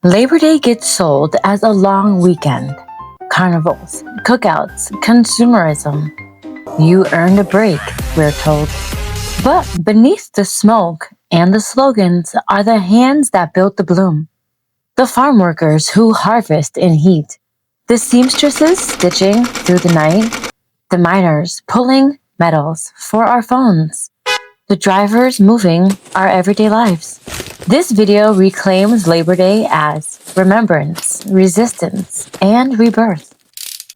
Labor Day gets sold as a long weekend. Carnivals, cookouts, consumerism. You earned a break, we're told. But beneath the smoke and the slogans are the hands that built the bloom. The farm workers who harvest in heat. The seamstresses stitching through the night. The miners pulling metals for our phones. The drivers moving our everyday lives. This video reclaims Labor Day as remembrance, resistance, and rebirth,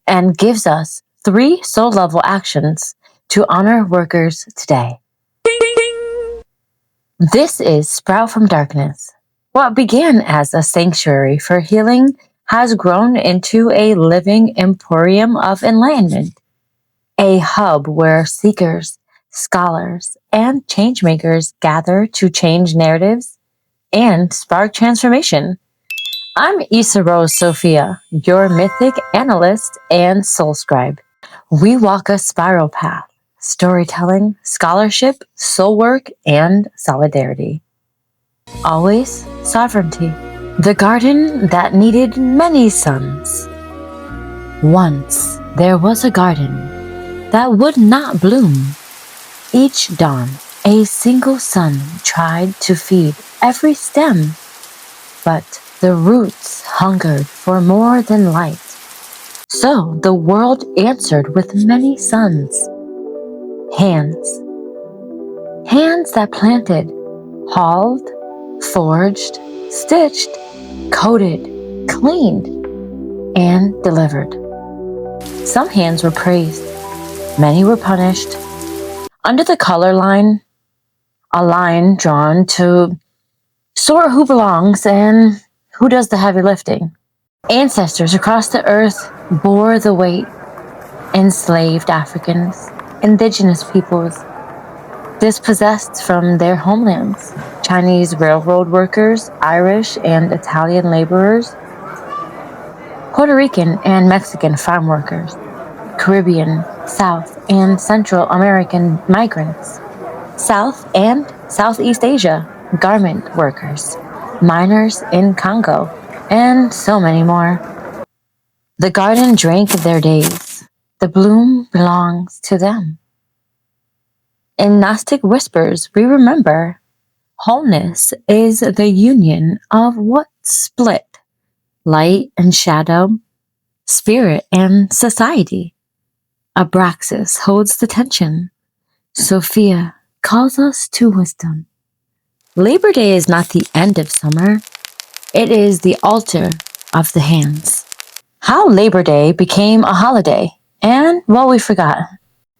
and gives us 3 soul-level actions to honor workers today. This is Sprout from Darkness. What began as a sanctuary for healing has grown into a living emporium of enlightenment, a hub where seekers, scholars, and changemakers gather to change narratives and spark transformation. I'm Issa Rose Sophia, your mythic analyst and soul scribe. We walk a spiral path: storytelling, scholarship, soul work, and solidarity. Always sovereignty. The garden that needed many suns. Once there was a garden that would not bloom. Each dawn, a single sun tried to feed every stem, but the roots hungered for more than light. So the world answered with many suns. Hands. Hands that planted, hauled, forged, stitched, coated, cleaned, and delivered. Some hands were praised. Many were punished. Under the color line, a line drawn to sort who belongs and who does the heavy lifting. Ancestors across the earth bore the weight. Enslaved Africans, indigenous peoples, dispossessed from their homelands, Chinese railroad workers, Irish and Italian laborers, Puerto Rican and Mexican farm workers, Caribbean, South and Central American migrants, South and Southeast Asia garment workers, miners in Congo, and so many more. The garden drank their days. The bloom belongs to them. In Gnostic whispers, we remember wholeness is the union of what's split: light and shadow, spirit and society. Abraxas holds the tension. Sophia calls us to wisdom. Labor Day is not the end of summer. It is the altar of the hands. How Labor Day became a holiday and what we forgot.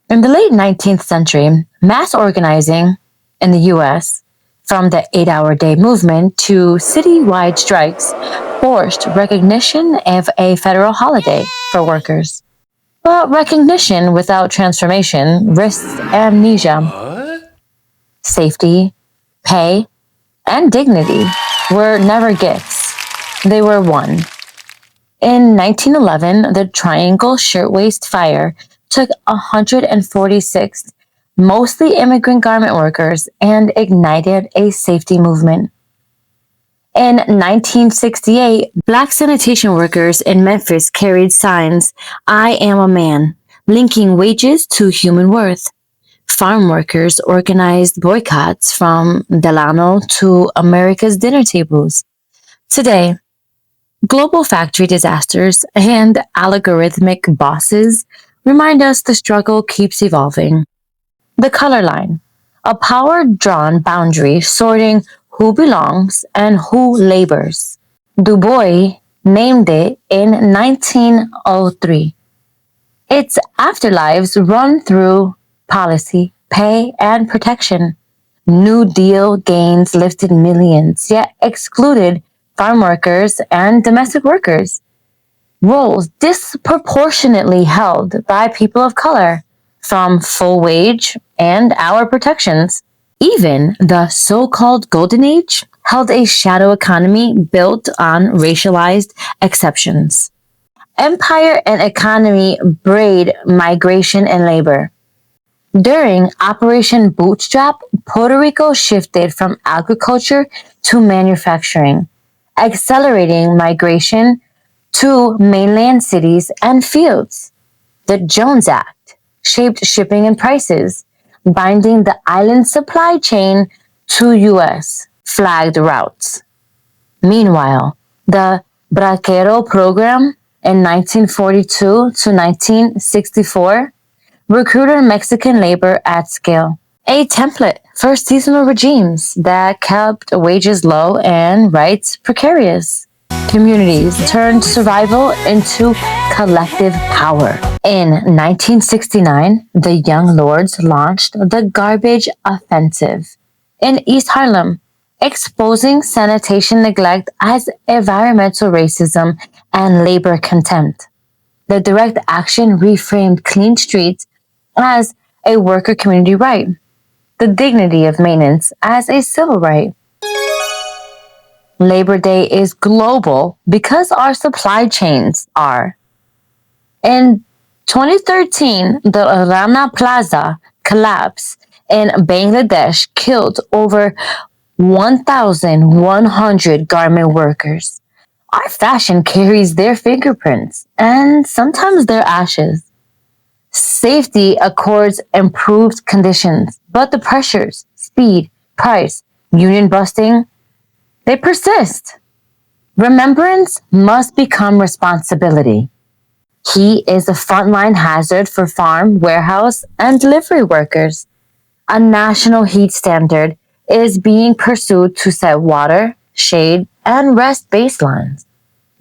In the late 19th century, mass organizing in the U.S., from the 8-hour day movement to citywide strikes, forced recognition of a federal holiday for workers. But recognition without transformation risks amnesia. Safety, pay, and dignity were never gifts. They were won. In 1911, the Triangle Shirtwaist fire took 146 mostly immigrant garment workers and ignited a safety movement. In 1968, Black sanitation workers in Memphis carried signs, "I am a man," linking wages to human worth. Farm workers organized boycotts from Delano to America's dinner tables. Today, global factory disasters and algorithmic bosses remind us the struggle keeps evolving. The color line, a power-drawn boundary sorting who belongs and who labors. Du Bois named it in 1903. Its afterlives run through policy, pay, and protection. New Deal gains lifted millions, yet excluded farm workers and domestic workers. Roles disproportionately held by people of color, from full wage and hour protections. Even the so-called Golden Age held a shadow economy built on racialized exceptions. Empire and economy braid migration and labor. During Operation Bootstrap, Puerto Rico shifted from agriculture to manufacturing, accelerating migration to mainland cities and fields. The Jones Act shaped shipping and prices, binding the island supply chain to U.S. flagged routes. Meanwhile, the Bracero Program in 1942 to 1964 recruited Mexican labor at scale, a template for seasonal regimes that kept wages low and rights precarious. Communities turned survival into collective power. In 1969, the Young Lords launched the Garbage Offensive in East Harlem, exposing sanitation neglect as environmental racism and labor contempt. The direct action reframed clean streets as a worker community right, the dignity of maintenance as a civil right. Labor Day is global because our supply chains are. In 2013, the Rana Plaza collapse in Bangladesh killed over 1,100 garment workers. Our fashion carries their fingerprints and sometimes their ashes. Safety accords improved conditions, but the pressures, speed, price, union busting, they persist. Remembrance must become responsibility. Heat is a frontline hazard for farm, warehouse, and delivery workers. A national heat standard is being pursued to set water, shade, and rest baselines.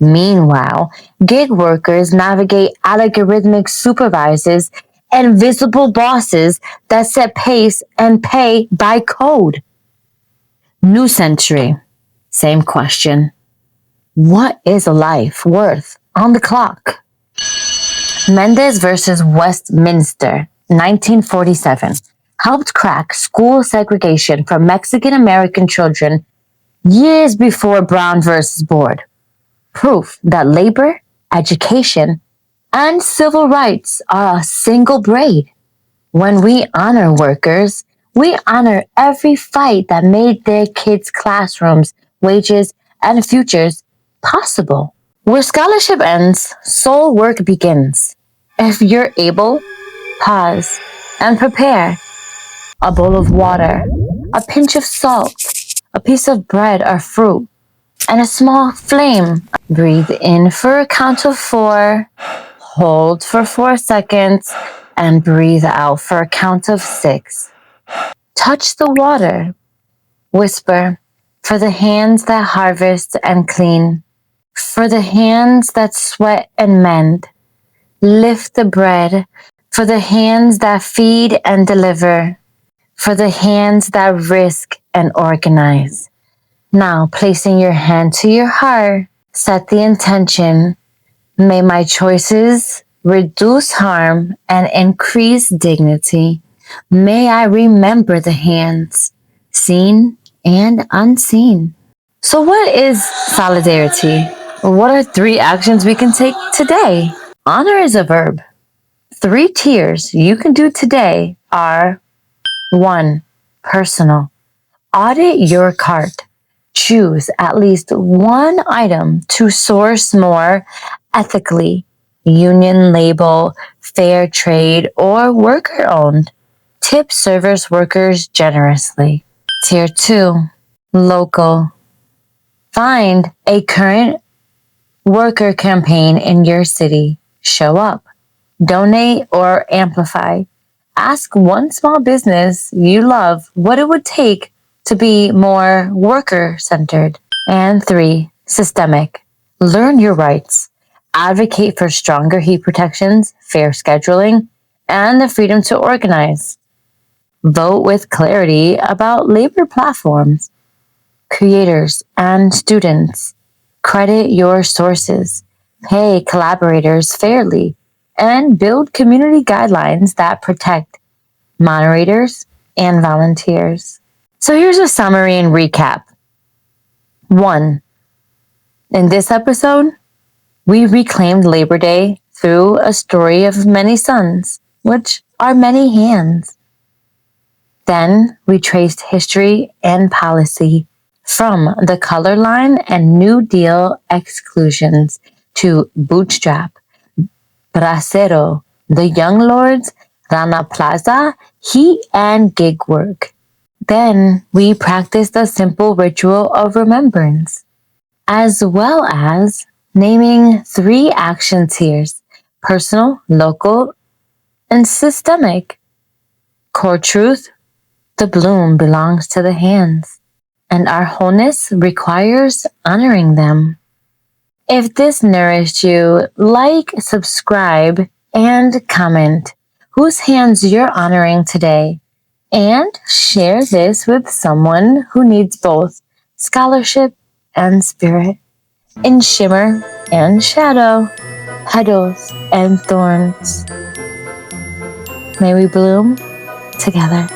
Meanwhile, gig workers navigate algorithmic supervisors and visible bosses that set pace and pay by code. New century. Same question. What is a life worth on the clock? Mendez versus Westminster, 1947, helped crack school segregation for Mexican American children years before Brown versus Board. Proof that labor, education, and civil rights are a single braid. When we honor workers, we honor every fight that made their kids' classrooms, wages, and futures possible. Where scholarship ends, soul work begins. If you're able, pause and prepare. A bowl of water, a pinch of salt, a piece of bread or fruit, and a small flame. Breathe in for a count of 4, hold for 4 seconds, and breathe out for a count of 6. Touch the water. Whisper, for the hands that harvest and clean, for the hands that sweat and mend. Lift the bread, for the hands that feed and deliver, for the hands that risk and organize. Now, placing your hand to your heart, set the intention. May my choices reduce harm and increase dignity. May I remember the hands, seen and unseen. So what is solidarity? What are 3 actions we can take today? Honor is a verb. 3 tiers you can do today are 1. Personal. Audit your cart. Choose at least one item to source more ethically, union label, fair trade, or worker owned. Tip service workers generously. Tier 2, local. Find a current worker campaign in your city. Show up. Donate or amplify. Ask one small business you love what it would take to be more worker-centered. And 3, systemic. Learn your rights. Advocate for stronger heat protections, fair scheduling, and the freedom to organize. Vote with clarity about labor platforms. Creators and students. Credit your sources. Pay collaborators fairly. And build community guidelines that protect moderators and volunteers. So here's a summary and recap. 1. In this episode, we reclaimed Labor Day through a story of many suns, which are many hands. Then we traced history and policy, From the color line and New Deal exclusions to Bootstrap, Bracero, the Young Lords, Rana Plaza, heat and gig work. Then we practice the simple ritual of remembrance, as well as naming 3 action tiers: personal, local, and systemic. Core truth: the bloom belongs to the hands, and our wholeness requires honoring them. If this nourished you, like, subscribe, and comment whose hands you're honoring today. And share this with someone who needs both scholarship and spirit. In shimmer and shadow, petals and thorns, may we bloom together.